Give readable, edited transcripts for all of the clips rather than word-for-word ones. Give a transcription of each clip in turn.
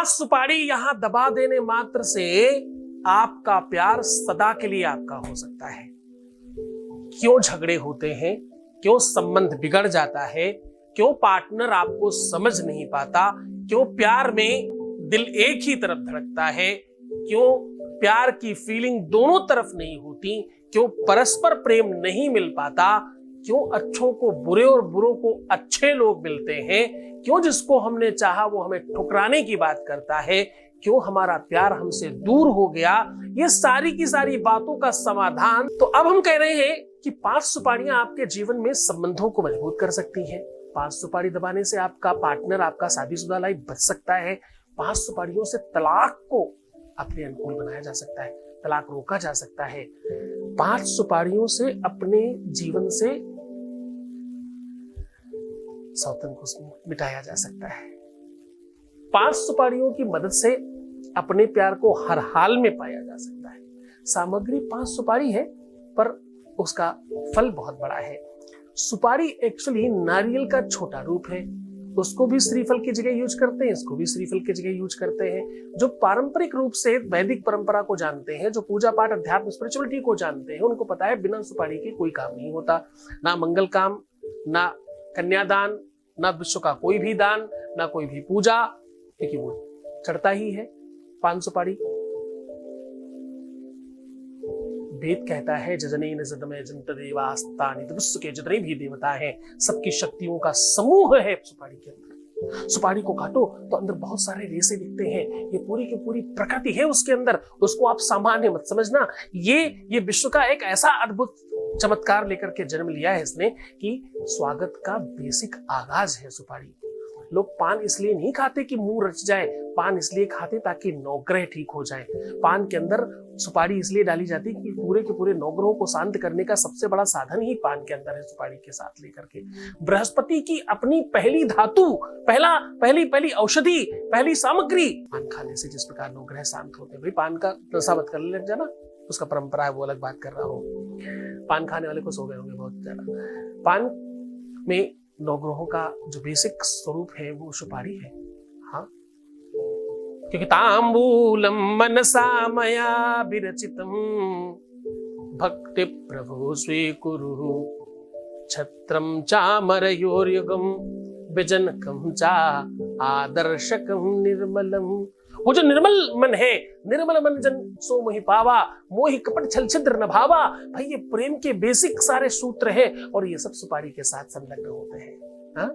5 सुपारी यहां दबा देने मात्र से आपका प्यार सदा के लिए आपका हो सकता है। क्यों झगड़े होते हैं, क्यों संबंध बिगड़ जाता है, क्यों पार्टनर आपको समझ नहीं पाता, क्यों प्यार में दिल एक ही तरफ धड़कता है, क्यों प्यार की फीलिंग दोनों तरफ नहीं होती, क्यों परस्पर प्रेम नहीं मिल पाता, क्यों अच्छों को बुरे और बुरों को अच्छे लोग मिलते हैं, क्यों जिसको हमने चाहा वो हमें ठुकराने की बात करता है, क्यों हमारा प्यार हमसे दूर हो गया। ये सारी की सारी बातों का समाधान तो अब हम कह रहे हैं कि 5 सुपारियां आपके जीवन में संबंधों को मजबूत कर सकती हैं। 5 सुपारी दबाने से आपका पार्टनर, आपका शादीशुदा लाइफ बच सकता है। 5 सुपारियों से तलाक को अपने अनुकूल बनाया जा सकता है, तलाक रोका जा सकता है। 5 सुपारियों से अपने जीवन से सौतन को मिटाया जा सकता है। 5 सुपारियों की मदद से अपने प्यार को हर हाल में पाया जा सकता है। सामग्री 5 सुपारी है पर उसका फल बहुत बड़ा है। सुपारी एक्चुअली नारियल का छोटा रूप है। उसको भी श्रीफल की जगह यूज करते हैं, इसको भी श्रीफल की जगह यूज करते हैं। जो पारंपरिक रूप से वैदिक परंपरा को जानते हैं, जो पूजा पाठ अध्यात्म स्पिरिचुअलिटी को जानते हैं, उनको पता है बिना सुपारी के कोई काम नहीं होता। ना मंगल काम, ना कन्यादान, ना विश्व का कोई भी दान, ना कोई भी पूजा, क्योंकि वो चढ़ता ही है 5 सुपारी। वेद कहता है जजनेन जदमे जंत देवास्तानि, तो विश्व के जितने भी देवता हैं सबकी शक्तियों का समूह है सुपारी के अंदर। सुपारी को काटो तो अंदर बहुत सारे रेशे दिखते हैं। ये पूरी की पूरी प्रकृति है उसके अंदर, उसको आप सामान्य मत समझना। ये विश्व का एक ऐसा अद्भुत चमत्कार लेकर के जन्म लिया है इसने कि स्वागत का बेसिक आगाज है सुपारी। लोग पान इसलिए नहीं खाते कि मुंह रच जाए, पान इसलिए खाते ताकि नौग्रह ठीक हो जाए। पान के अंदर सुपारी इसलिए डाली जाती है कि पूरे के पूरे नौग्रहों को शांत करने का सबसे बड़ा साधन ही पान के अंदर है, सुपारी के साथ लेकर के। बृहस्पति की अपनी पहली धातु, पहली औषधि, पहली सामग्री पान खाने से जिस प्रकार नौग्रह शांत होते हैं। भाई पान का नशा मत करने लग जाना, उसका परंपरा है वो अलग बात कर रहा हूँ। पान खाने वाले को सो गए होंगे बहुत ज्यादा। पान में नवग्रहों का जो बेसिक स्वरूप है वो सुपारी है। हाँ, क्योंकि तांबूलम मनसा मया विरचितम भक्ति प्रभु स्वीकुरु छत्रम चामरयोर्युगम विजनकम चा आदर्शकम निर्मलम। वो जो निर्मल मन है, निर्मल मन जन सो मोहि पावा, मोहि कपट छल छिद्र न भावा। भाई ये प्रेम के बेसिक सारे सूत्र हैं और ये सब सुपारी के साथ संलग्न होते हैं। हाँ?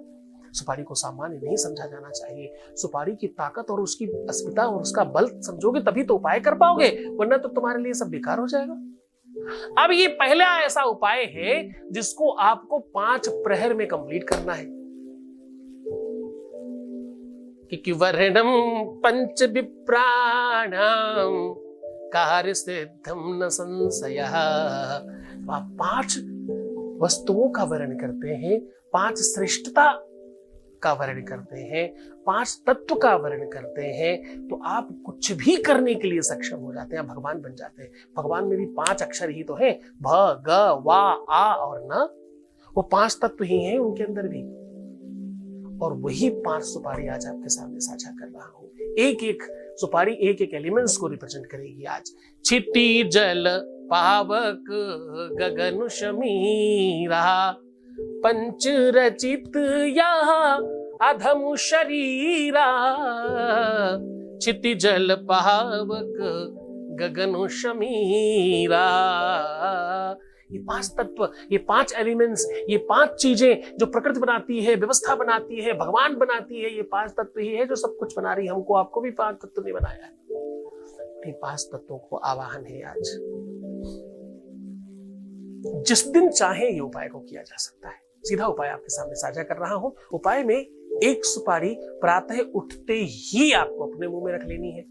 सुपारी को सामान्य नहीं समझा जाना चाहिए। सुपारी की ताकत और उसकी अस्मिता और उसका बल समझोगे तभी तो उपाय कर पाओगे, वरना तो तुम्हारे लिए सब बेकार हो जाएगा। अब ये पहला ऐसा उपाय है जिसको आपको 5 प्रहर में कंप्लीट करना है। कि वर्णम पंच विप्राणाम कार्य सिद्धम न संशयः। आप 5 वस्तुओं का वर्णन करते हैं, 5 श्रेष्ठता का वर्णन करते हैं, 5 तत्व का वर्णन करते हैं, तो आप कुछ भी करने के लिए सक्षम हो जाते हैं, भगवान बन जाते हैं। भगवान में भी 5 अक्षर ही तो हैं, भ ग वा आ और न। वो 5 तत्व ही हैं उनके अंदर भी, और वही 5 सुपारी आज आपके सामने साझा कर रहा हूं। एक एक सुपारी एक एक एलिमेंट्स को रिप्रेजेंट करेगी आज। छिटी जल पावक गगन शमीरा पंच रचित यहाँ अधम शरीरा। छिटी जल पावक गगन शमीरा। ये 5 तत्व, ये 5 एलिमेंट्स, ये 5 चीजें जो प्रकृति बनाती है, व्यवस्था बनाती है, भगवान बनाती है, ये 5 तत्व ही है जो सब कुछ बना रही है। हमको आपको भी 5 तत्व ने बनाया है। ये 5 तत्वों को आवाहन है आज। जिस दिन चाहे ये उपाय को किया जा सकता है। सीधा उपाय आपके सामने साझा कर रहा हूं। उपाय में 1 सुपारी प्रातः उठते ही आपको अपने मुंह में रख लेनी है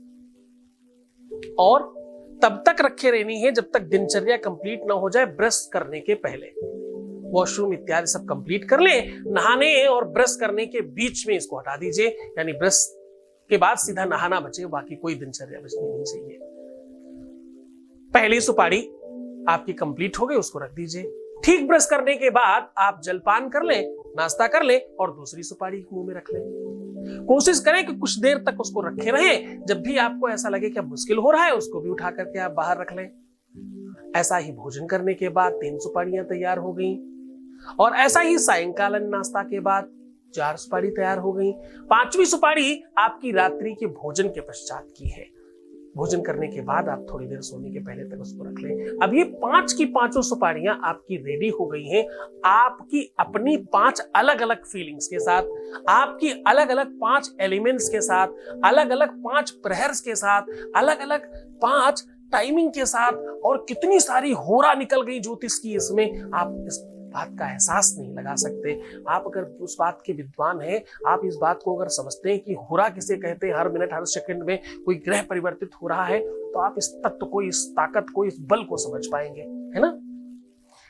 और तब तक रखे रहनी है जब तक दिनचर्या कंप्लीट ना हो जाए। ब्रश करने के पहले वॉशरूम इत्यादि सब कंप्लीट कर ले, नहाने और ब्रश करने के बीच में इसको हटा दीजिए, यानी ब्रश के बाद सीधा नहाना बचे, बाकी कोई दिनचर्या बचनी नहीं चाहिए। पहली सुपारी आपकी कंप्लीट हो गई, उसको रख दीजिए। ठीक ब्रश करने के बाद आप जलपान कर लें, नाश्ता कर लें और दूसरी सुपारी मुंह में रख लें। कोशिश करें कि कुछ देर तक उसको रखे रहें। जब भी आपको ऐसा लगे कि अब मुश्किल हो रहा है, उसको भी उठा करके आप बाहर रख लें। ऐसा ही भोजन करने के बाद 3 सुपारियां तैयार हो गई, और ऐसा ही सायंकालन नाश्ता के बाद 4 सुपारी तैयार हो गई। 5वीं सुपारी आपकी रात्रि के भोजन के पश्चात की है। भोजन करने के बाद आप थोड़ी देर सोने के पहले तक उसको रख लें। अब ये 5 की 5 सुपारियां आपकी रेडी हो गई हैं, आपकी अपनी 5 अलग अलग फीलिंग्स के साथ, आपकी अलग अलग 5 एलिमेंट्स के साथ, अलग अलग 5 प्रहर्स के साथ, अलग अलग 5 टाइमिंग के साथ, और कितनी सारी होरा निकल गई ज्योतिष की इसमें, आप इस बात का एहसास नहीं लगा सकते। आप अगर उस बात के विद्वान हैं, आप इस बात को अगर समझते हैं कि होरा किसे कहते हैं, हर मिनट हर सेकंड में कोई ग्रह परिवर्तित हो रहा है, तो आप इस तत्व को, इस ताकत को, इस बल को समझ पाएंगे, है ना।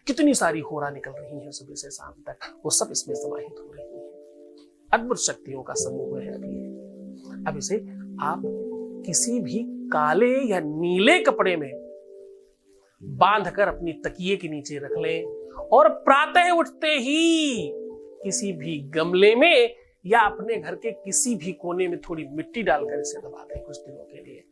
कितनी सारी होरा निकल रही है सुबह से शाम तक, वो सब इसमें समाहित हो रही है। अद्भुत शक्तियों का समूह है अभी। अब इसे आप किसी भी काले या नीले कपड़े में बांधकर अपनी तकिए के नीचे रख लें, और प्रातः उठते ही किसी भी गमले में या अपने घर के किसी भी कोने में थोड़ी मिट्टी डालकर इसे दबा दें कुछ दिनों के लिए।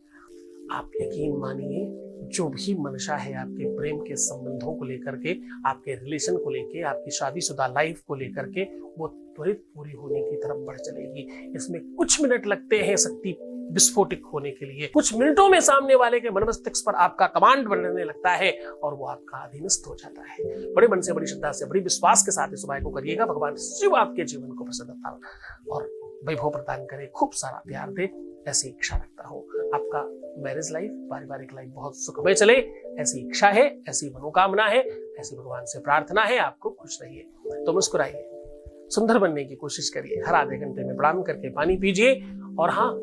आप यकीन मानिए, जो भी मंशा है आपके प्रेम के संबंधों को लेकर के, आपके रिलेशन को लेकर, आपकी शादीशुदा लाइफ को लेकर के, वो त्वरित पूरी होने की तरफ बढ़ चलेगी। इसमें कुछ मिनट लगते हैं शक्ति विस्फोटिक होने के लिए। कुछ मिनटों में सामने वाले के मन मस्तिष्क पर आपका कमांड बनने लगता है और वो आपका अधीनस्थ हो जाता है। बड़े मन से, बड़ी श्रद्धा से, बड़ी विश्वास के साथ इस उपाय को करिएगा। भगवान शिव आपके जीवन को प्रसन्नता और वैभव प्रदान करे, खूब सारा प्यार दे, ऐसी इच्छा रखता हूँ। आपका मैरिज लाइफ, पारिवारिक लाइफ बहुत सुखमय चले, ऐसी इच्छा है, ऐसी मनोकामना है, ऐसी भगवान से प्रार्थना है। आपको खुश रहिए, तो मुस्कुराइए, सुंदर बनने की कोशिश करिए, हर आधे घंटे में प्रणाम करके पानी पीजिए। और हाँ,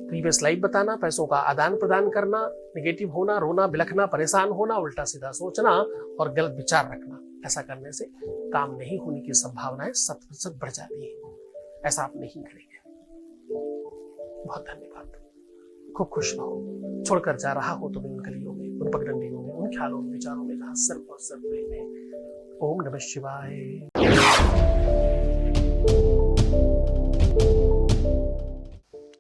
प्रीवियस लाइफ बताना, पैसों का आदान प्रदान करना, नेगेटिव होना, रोना, बिलखना, परेशान होना, उल्टा सीधा सोचना और गलत विचार रखना, ऐसा करने से काम नहीं होने की संभावनाएं 7% बढ़ जाती है। ऐसा आप नहीं करेंगे। बहुत धन्यवाद। खूब खुश रहो। छोड़कर जा रहा हो तो उन गलियों में, उन पगडंडियों में, उन ख्यालों में, विचारों में जहां सर्व और सर्व प्रेम है। ओम नमः शिवाय।